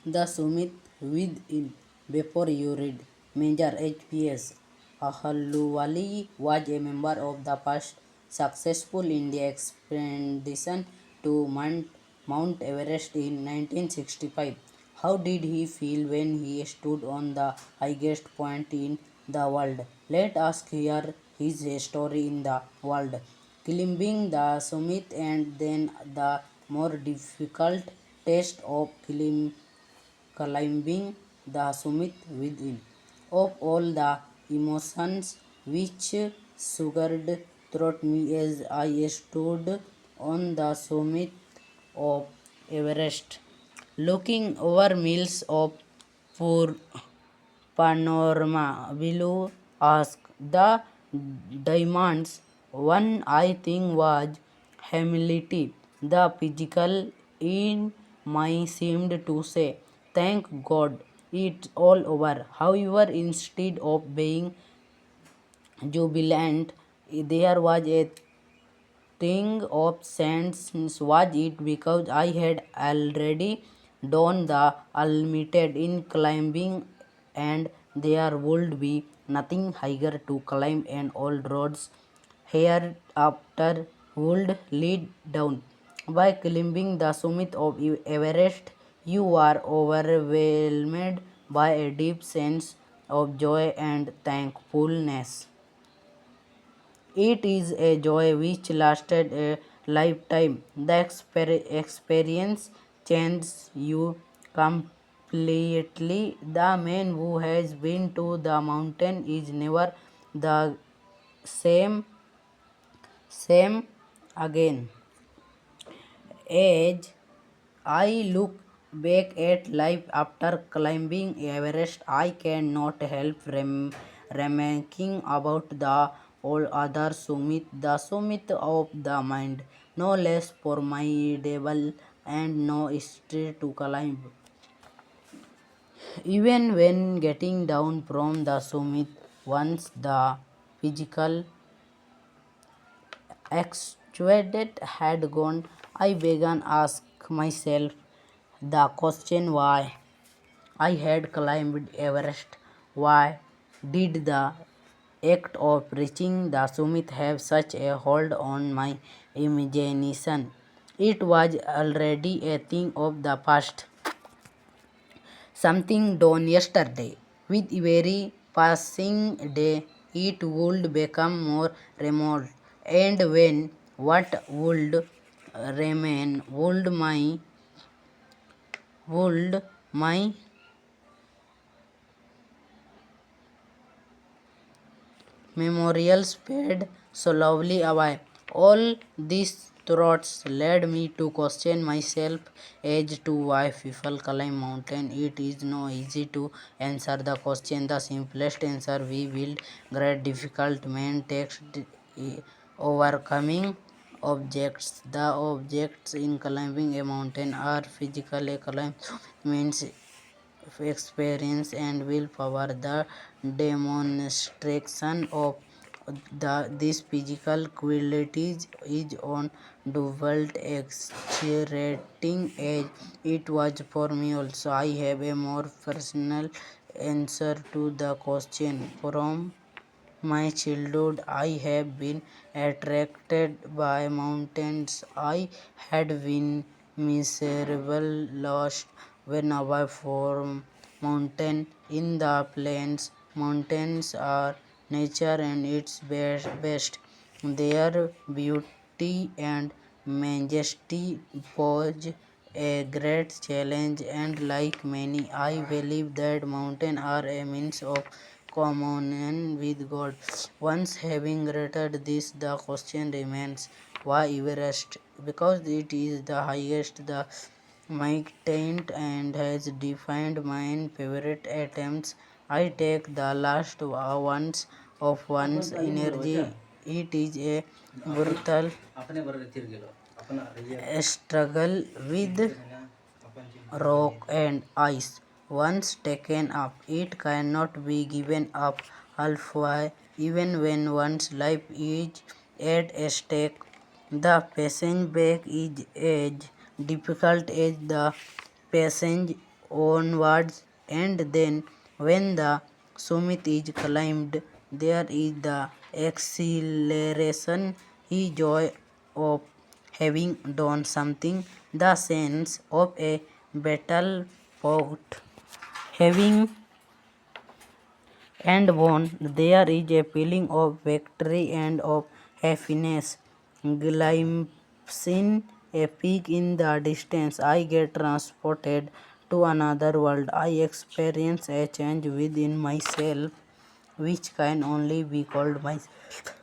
The Summit within. Before you read, Major HPS Ahluwalia was a member of the first successful India expedition to Mount Everest in 1965. How did he feel when he stood on the highest point in the world? Let us hear his story in the world. Climbing the summit and then the more difficult test of climbing the summit within. Of all the emotions which surged through me as I stood on the summit of Everest, looking over miles of poor panorama below us, the diamonds. One I think was humility. The physical in my seemed to say, "Thank God, it's all over." However, instead of being jubilant, there was a thing of sense. Was it because I had already done the ultimate in climbing and there would be nothing higher to climb and all roads hereafter would lead down? By climbing the summit of Everest, you are overwhelmed by a deep sense of joy and thankfulness. It is a joy which lasted a lifetime. The experience changes you completely. The man who has been to the mountain is never the same again. As I look back at life after climbing Everest, I cannot help remarking about the all other summit, the summit of the mind, no less formidable and no easier to climb. Even when getting down from the summit, once the physical exhausted had gone, I began ask myself the question why I had climbed Everest. Why did the act of reaching the summit have such a hold on my imagination? It was already a thing of the past, something done yesterday. With every passing day, it would become more remote, and when what would remain would my memorials fade slowly away. All these thoughts led me to question myself as to why people climb mountain. It is no easy to answer the question. The simplest answer we build great difficult main text overcoming objects. The objects in climbing a mountain are physical. A climb means experience and willpower. The demonstration of these physical qualities is on double exhilarating as it was for me also. I have a more personal answer to the question. From my childhood, I have been attracted by mountains. I had been miserable, lost when away from mountain in the plains. Mountains are nature and its best. Their beauty and majesty pose a great challenge, and like many, I believe that mountains are a means of communion with God. Once having granted this, the question remains, why Everest? Because it is the highest, the maintained, and has defined my favorite attempts. I take the last ones of one's energy. It is a brutal struggle with rock and ice. Once taken up, it cannot be given up halfway, even when one's life is at stake. The passage back is as difficult as the passage onwards, and then when the summit is climbed, there is the exhilaration, the joy of having done something, the sense of a battle fought, having and won. There is a feeling of victory and of happiness. Glimpsing a peak in the distance, I get transported to another world. I experience a change within myself which can only be called myself.